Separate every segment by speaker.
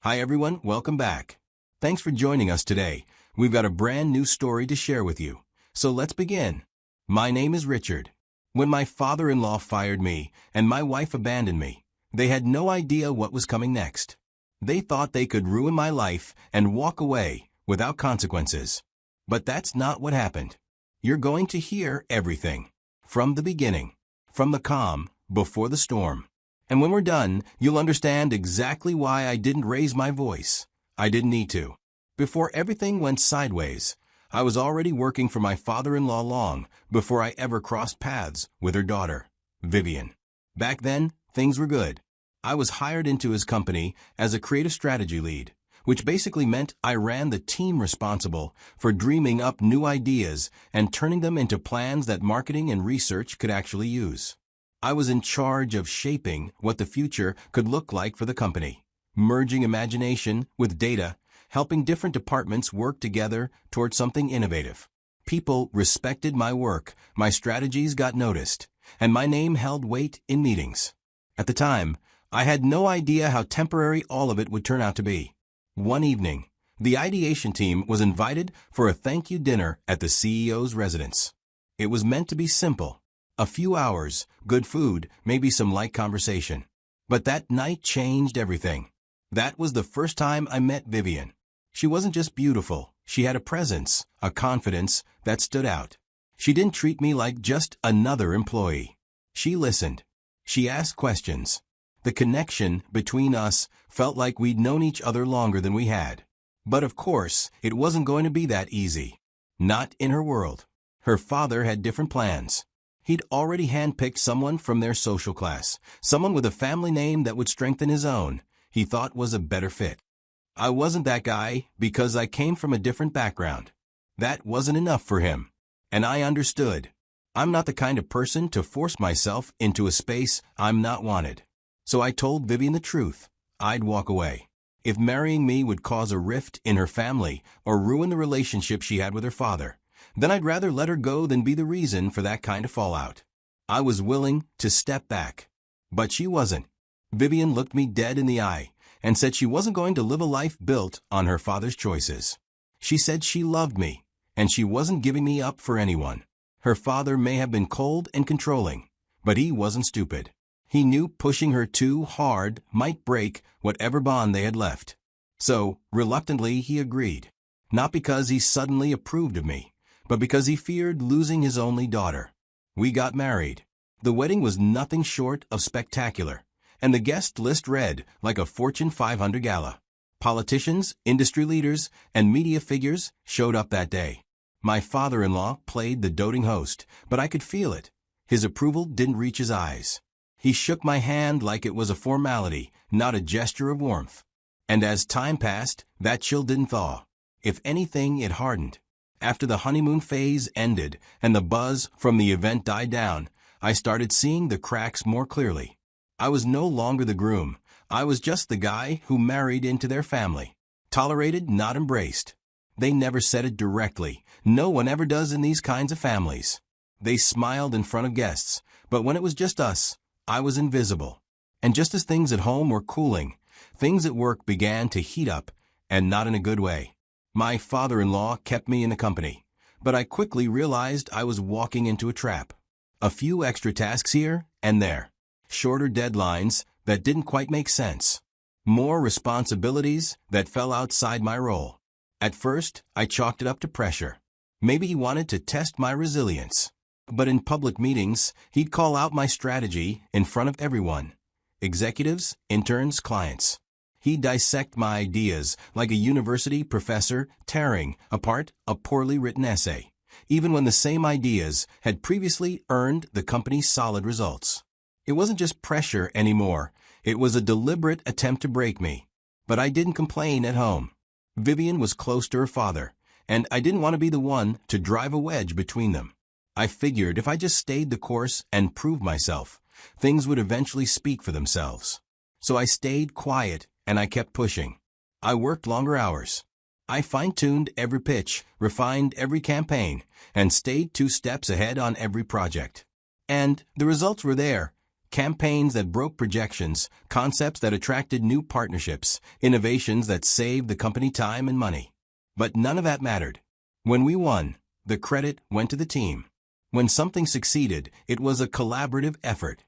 Speaker 1: Hi everyone, welcome back. Thanks for joining us today. We've got a brand new story to share with you. So let's begin. My name is Richard. When my father-in-law fired me and my wife abandoned me, they had no idea what was coming next. They thought they could ruin my life and walk away without consequences. But that's not what happened. You're going to hear everything. From the beginning. From the calm, before the storm. And when we're done, you'll understand exactly why I didn't raise my voice. I didn't need to. Before everything went sideways, I was already working for my father-in-law long before I ever crossed paths with her daughter, Vivian. Back then, things were good. I was hired into his company as a creative strategy lead, which basically meant I ran the team responsible for dreaming up new ideas and turning them into plans that marketing and research could actually use. I was in charge of shaping what the future could look like for the company, merging imagination with data, helping different departments work together toward something innovative. People respected my work, my strategies got noticed, and my name held weight in meetings. At the time, I had no idea how temporary all of it would turn out to be. One evening, the ideation team was invited for a thank you dinner at the CEO's residence. It was meant to be simple. A few hours, good food, maybe some light conversation. But that night changed everything. That was the first time I met Vivian. She wasn't just beautiful, she had a presence, a confidence that stood out. She didn't treat me like just another employee. She listened. She asked questions. The connection between us felt like we'd known each other longer than we had. But of course, it wasn't going to be that easy. Not in her world. Her father had different plans. He'd already handpicked someone from their social class, someone with a family name that would strengthen his own, he thought was a better fit. I wasn't that guy because I came from a different background. That wasn't enough for him. And I understood. I'm not the kind of person to force myself into a space I'm not wanted. So I told Vivian the truth. I'd walk away. If marrying me would cause a rift in her family or ruin the relationship she had with her father, then I'd rather let her go than be the reason for that kind of fallout. I was willing to step back. But she wasn't. Vivian looked me dead in the eye and said she wasn't going to live a life built on her father's choices. She said she loved me, and she wasn't giving me up for anyone. Her father may have been cold and controlling, but he wasn't stupid. He knew pushing her too hard might break whatever bond they had left. So, reluctantly, he agreed. Not because he suddenly approved of me, but because he feared losing his only daughter. We got married. The wedding was nothing short of spectacular, and the guest list read like a Fortune 500 gala. Politicians, industry leaders, and media figures showed up that day. My father-in-law played the doting host, but I could feel it. His approval didn't reach his eyes. He shook my hand like it was a formality, not a gesture of warmth. And as time passed, that chill didn't thaw. If anything, it hardened. After the honeymoon phase ended and the buzz from the event died down, I started seeing the cracks more clearly. I was no longer the groom. I was just the guy who married into their family. Tolerated, not embraced. They never said it directly. No one ever does in these kinds of families. They smiled in front of guests, but when it was just us, I was invisible. And just as things at home were cooling, things at work began to heat up, and not in a good way. My father-in-law kept me in the company, but I quickly realized I was walking into a trap. A few extra tasks here and there. Shorter deadlines that didn't quite make sense. More responsibilities that fell outside my role. At first, I chalked it up to pressure. Maybe he wanted to test my resilience. But in public meetings, he'd call out my strategy in front of everyone. Executives, interns, clients. He'd dissect my ideas like a university professor tearing apart a poorly written essay, even when the same ideas had previously earned the company's solid results. It wasn't just pressure anymore. It was a deliberate attempt to break me. But I didn't complain at home. Vivian was close to her father, and I didn't want to be the one to drive a wedge between them. I figured if I just stayed the course and proved myself, things would eventually speak for themselves. So I stayed quiet and I kept pushing. I worked longer hours. I fine-tuned every pitch, refined every campaign, and stayed 2 steps ahead on every project. And the results were there. Campaigns that broke projections, concepts that attracted new partnerships, innovations that saved the company time and money. But none of that mattered. When we won, the credit went to the team. When something succeeded, it was a collaborative effort.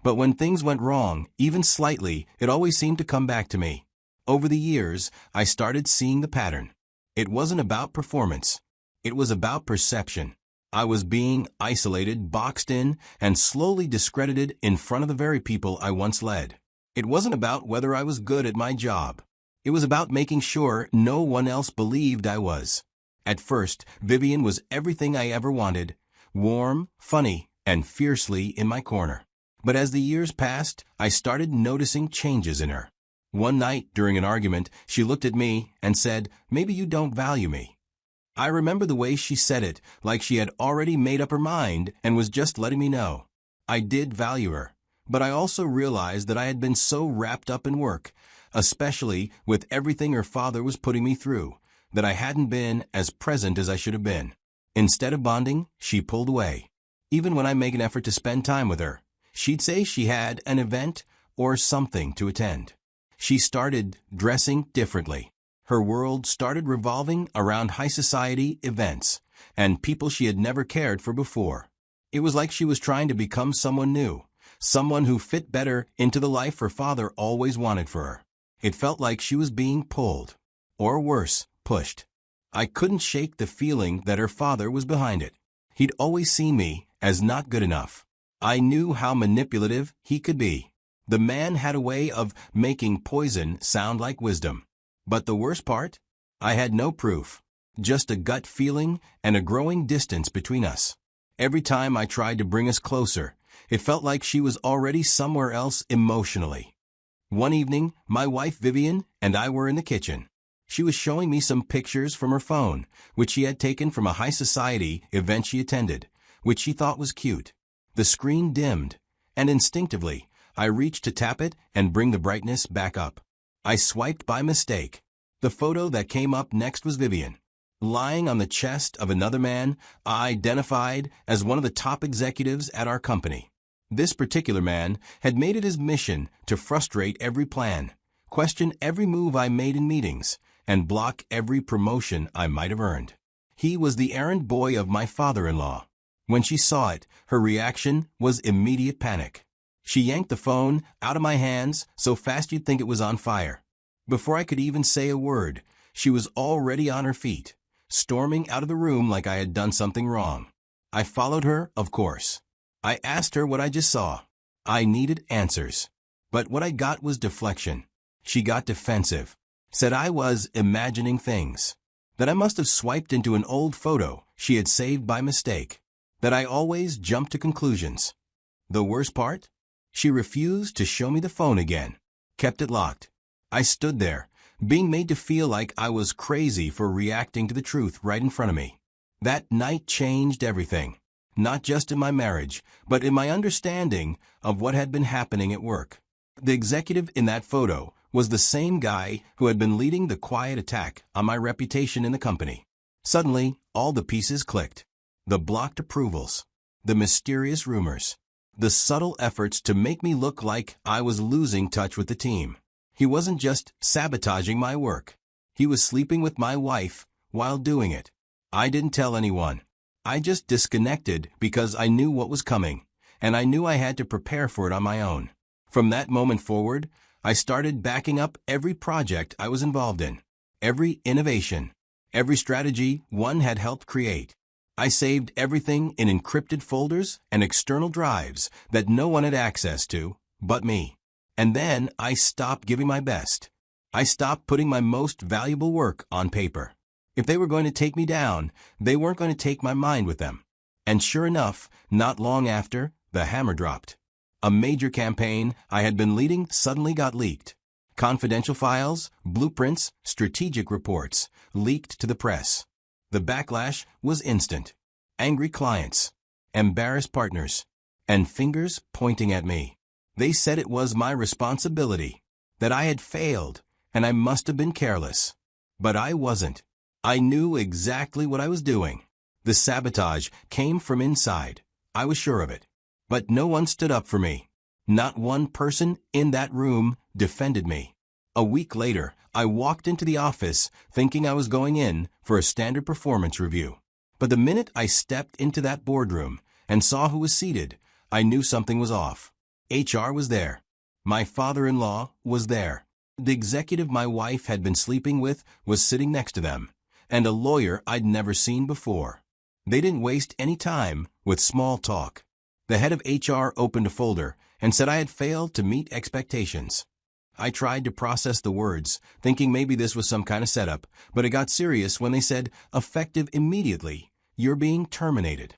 Speaker 1: But when things went wrong, even slightly, it always seemed to come back to me. Over the years, I started seeing the pattern. It wasn't about performance. It was about perception. I was being isolated, boxed in, and slowly discredited in front of the very people I once led. It wasn't about whether I was good at my job. It was about making sure no one else believed I was. At first, Vivian was everything I ever wanted, warm, funny, and fiercely in my corner. But as the years passed, I started noticing changes in her. One night, during an argument, she looked at me and said, "Maybe you don't value me." I remember the way she said it, like she had already made up her mind and was just letting me know. I did value her, but I also realized that I had been so wrapped up in work, especially with everything her father was putting me through, that I hadn't been as present as I should have been. Instead of bonding, she pulled away. Even when I make an effort to spend time with her, she'd say she had an event or something to attend. She started dressing differently. Her world started revolving around high society events and people she had never cared for before. It was like she was trying to become someone new, someone who fit better into the life her father always wanted for her. It felt like she was being pulled, or worse, pushed. I couldn't shake the feeling that her father was behind it. He'd always seen me as not good enough. I knew how manipulative he could be. The man had a way of making poison sound like wisdom. But the worst part? I had no proof, just a gut feeling and a growing distance between us. Every time I tried to bring us closer, it felt like she was already somewhere else emotionally. One evening, my wife Vivian and I were in the kitchen. She was showing me some pictures from her phone, which she had taken from a high society event she attended, which she thought was cute. The screen dimmed, and instinctively, I reached to tap it and bring the brightness back up. I swiped by mistake. The photo that came up next was Vivian, lying on the chest of another man I identified as one of the top executives at our company. This particular man had made it his mission to frustrate every plan, question every move I made in meetings, and block every promotion I might have earned. He was the errand boy of my father-in-law. When she saw it, her reaction was immediate panic. She yanked the phone out of my hands so fast you'd think it was on fire. Before I could even say a word, she was already on her feet, storming out of the room like I had done something wrong. I followed her, of course. I asked her what I just saw. I needed answers. But what I got was deflection. She got defensive, said I was imagining things, that I must have swiped into an old photo she had saved by mistake, that I always jumped to conclusions. The worst part? She refused to show me the phone again, kept it locked. I stood there, being made to feel like I was crazy for reacting to the truth right in front of me. That night changed everything, not just in my marriage, but in my understanding of what had been happening at work. The executive in that photo was the same guy who had been leading the quiet attack on my reputation in the company. Suddenly, all the pieces clicked. The blocked approvals, the mysterious rumors, the subtle efforts to make me look like I was losing touch with the team. He wasn't just sabotaging my work. He was sleeping with my wife while doing it. I didn't tell anyone. I just disconnected because I knew what was coming, and I knew I had to prepare for it on my own. From that moment forward, I started backing up every project I was involved in, every innovation, every strategy one had helped create. I saved everything in encrypted folders and external drives that no one had access to but me. And then I stopped giving my best. I stopped putting my most valuable work on paper. If they were going to take me down, they weren't going to take my mind with them. And sure enough, not long after, the hammer dropped. A major campaign I had been leading suddenly got leaked. Confidential files, blueprints, strategic reports leaked to the press. The backlash was instant. Angry clients, embarrassed partners, and fingers pointing at me. They said it was my responsibility, that I had failed, and I must have been careless. But I wasn't. I knew exactly what I was doing. The sabotage came from inside. I was sure of it. But no one stood up for me. Not one person in that room defended me. A week later, I walked into the office thinking I was going in for a standard performance review. But the minute I stepped into that boardroom and saw who was seated, I knew something was off. HR was there. My father-in-law was there. The executive my wife had been sleeping with was sitting next to them, and a lawyer I'd never seen before. They didn't waste any time with small talk. The head of HR opened a folder and said I had failed to meet expectations. I tried to process the words, thinking maybe this was some kind of setup, but it got serious when they said, effective immediately, you're being terminated.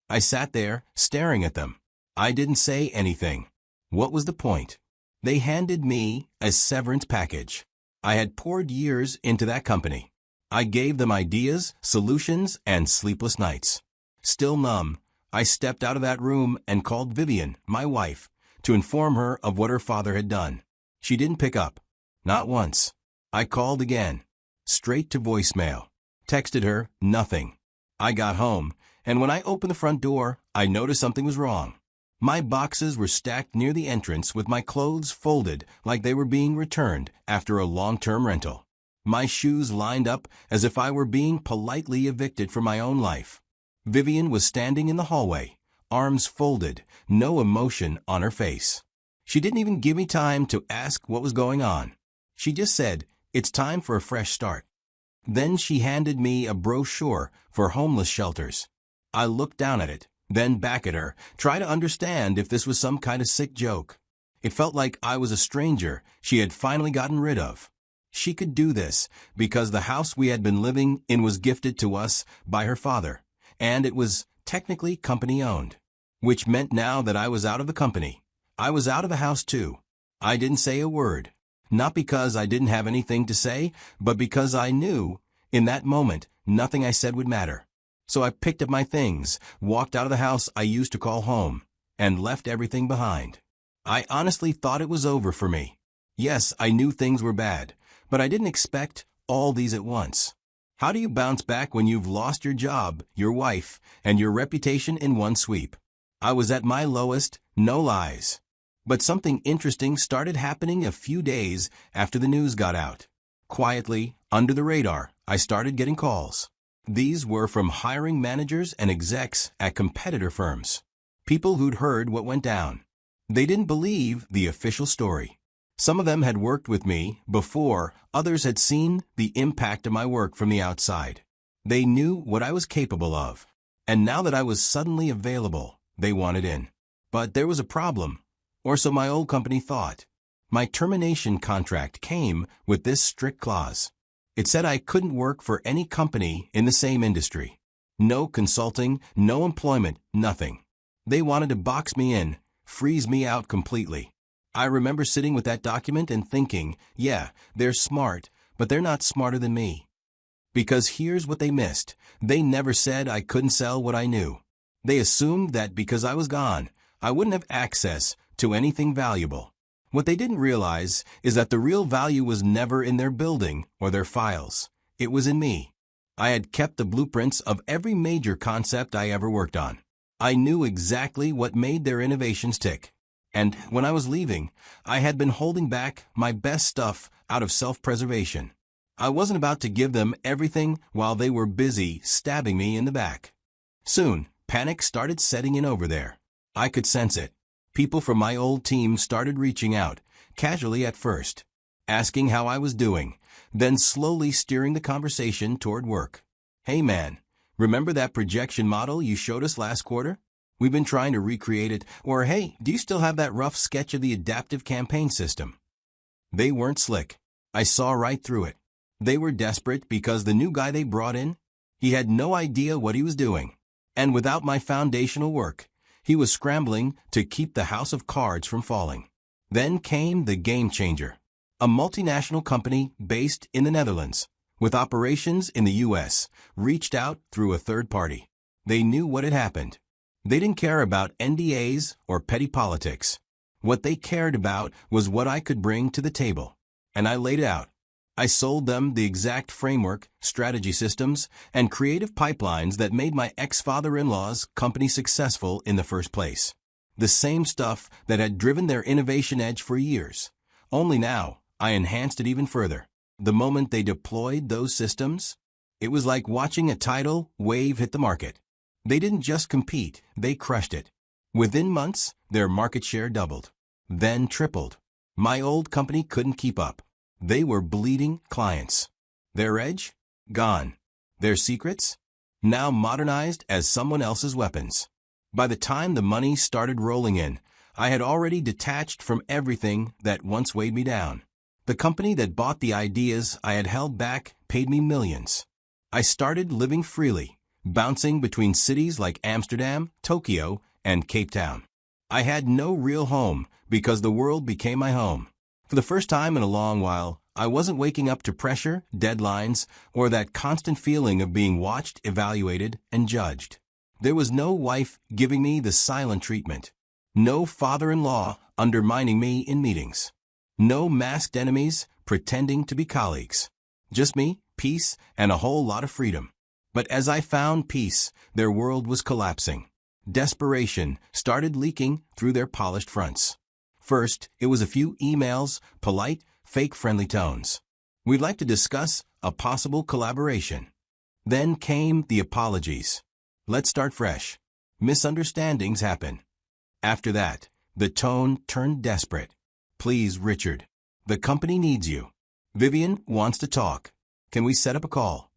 Speaker 1: I sat there, staring at them. I didn't say anything. What was the point? They handed me a severance package. I had poured years into that company. I gave them ideas, solutions, and sleepless nights. Still numb, I stepped out of that room and called Vivian, my wife, to inform her of what her father had done. She didn't pick up. Not once. I called again. Straight to voicemail. Texted her, nothing. I got home, and when I opened the front door, I noticed something was wrong. My boxes were stacked near the entrance with my clothes folded like they were being returned after a long-term rental. My shoes lined up as if I were being politely evicted from my own life. Vivian was standing in the hallway, arms folded, no emotion on her face. She didn't even give me time to ask what was going on. She just said, it's time for a fresh start. Then she handed me a brochure for homeless shelters. I looked down at it, then back at her, trying to understand if this was some kind of sick joke. It felt like I was a stranger she had finally gotten rid of. She could do this because the house we had been living in was gifted to us by her father, and it was technically company-owned, which meant now that I was out of the company, I was out of the house too. I didn't say a word, not because I didn't have anything to say, but because I knew, in that moment, nothing I said would matter. So I picked up my things, walked out of the house I used to call home, and left everything behind. I honestly thought it was over for me. Yes, I knew things were bad, but I didn't expect all these at once. How do you bounce back when you've lost your job, your wife, and your reputation in one sweep? I was at my lowest, no lies. But something interesting started happening a few days after the news got out. Quietly, under the radar, I started getting calls. These were from hiring managers and execs at competitor firms. People who'd heard what went down. They didn't believe the official story. Some of them had worked with me before, others had seen the impact of my work from the outside. They knew what I was capable of. And now that I was suddenly available, they wanted in. But there was a problem, or so my old company thought. My termination contract came with this strict clause. It said I couldn't work for any company in the same industry. No consulting, no employment, nothing. They wanted to box me in, freeze me out completely. I remember sitting with that document and thinking, yeah, they're smart, but they're not smarter than me. Because here's what they missed. They never said I couldn't sell what I knew. They assumed that because I was gone, I wouldn't have access to anything valuable. What they didn't realize is that the real value was never in their building or their files. It was in me. I had kept the blueprints of every major concept I ever worked on. I knew exactly what made their innovations tick. And when I was leaving, I had been holding back my best stuff out of self-preservation. I wasn't about to give them everything while they were busy stabbing me in the back. Soon, panic started setting in over there. I could sense it. People from my old team started reaching out, casually at first, asking how I was doing, then slowly steering the conversation toward work. Hey man, remember that projection model you showed us last quarter? We've been trying to recreate it. Or hey, do you still have that rough sketch of the adaptive campaign system? They weren't slick. I saw right through it. They were desperate because the new guy they brought in, he had no idea what he was doing. And without my foundational work, he was scrambling to keep the house of cards from falling. Then came the game changer. A multinational company based in the Netherlands, with operations in the U.S., reached out through a third party. They knew what had happened. They didn't care about NDAs or petty politics. What they cared about was what I could bring to the table. And I laid it out. I sold them the exact framework, strategy systems, and creative pipelines that made my ex-father-in-law's company successful in the first place. The same stuff that had driven their innovation edge for years. Only now, I enhanced it even further. The moment they deployed those systems, it was like watching a tidal wave hit the market. They didn't just compete, they crushed it. Within months, their market share doubled, then tripled. My old company couldn't keep up. They were bleeding clients. Their edge? Gone. Their secrets? Now modernized as someone else's weapons. By the time the money started rolling in, I had already detached from everything that once weighed me down. The company that bought the ideas I had held back paid me millions. I started living freely, bouncing between cities like Amsterdam, Tokyo, and Cape Town. I had no real home because the world became my home. For the first time in a long while, I wasn't waking up to pressure, deadlines, or that constant feeling of being watched, evaluated, and judged. There was no wife giving me the silent treatment. No father-in-law undermining me in meetings. No masked enemies pretending to be colleagues. Just me, peace, and a whole lot of freedom. But as I found peace, their world was collapsing. Desperation started leaking through their polished fronts. First, it was a few emails, polite, fake-friendly tones. We'd like to discuss a possible collaboration. Then came the apologies. Let's start fresh. Misunderstandings happen. After that, the tone turned desperate. Please, Richard. The company needs you. Vivian wants to talk. Can we set up a call?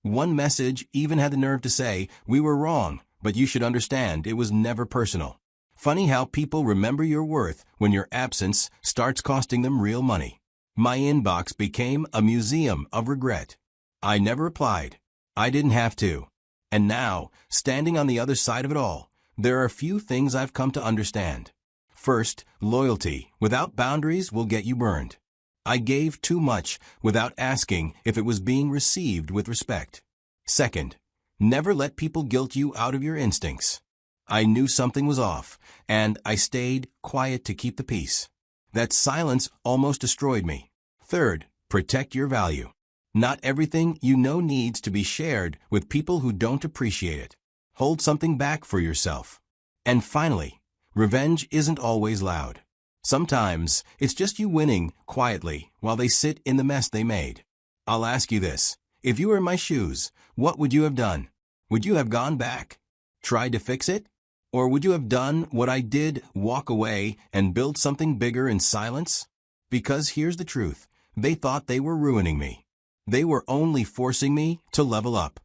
Speaker 1: One message even had the nerve to say, we were wrong, but you should understand it was never personal. Funny how people remember your worth when your absence starts costing them real money. My inbox became a museum of regret. I never replied. I didn't have to. And now, standing on the other side of it all, there are a few things I've come to understand. First, loyalty without boundaries will get you burned. I gave too much without asking if it was being received with respect. Second, never let people guilt you out of your instincts. I knew something was off, and I stayed quiet to keep the peace. That silence almost destroyed me. Third, protect your value. Not everything you know needs to be shared with people who don't appreciate it. Hold something back for yourself. And finally, revenge isn't always loud. Sometimes it's just you winning quietly while they sit in the mess they made. I'll ask you this. If you were in my shoes, what would you have done? Would you have gone back? Tried to fix it? Or would you have done what I did, walk away and build something bigger in silence? Because here's the truth. They thought they were ruining me. They were only forcing me to level up.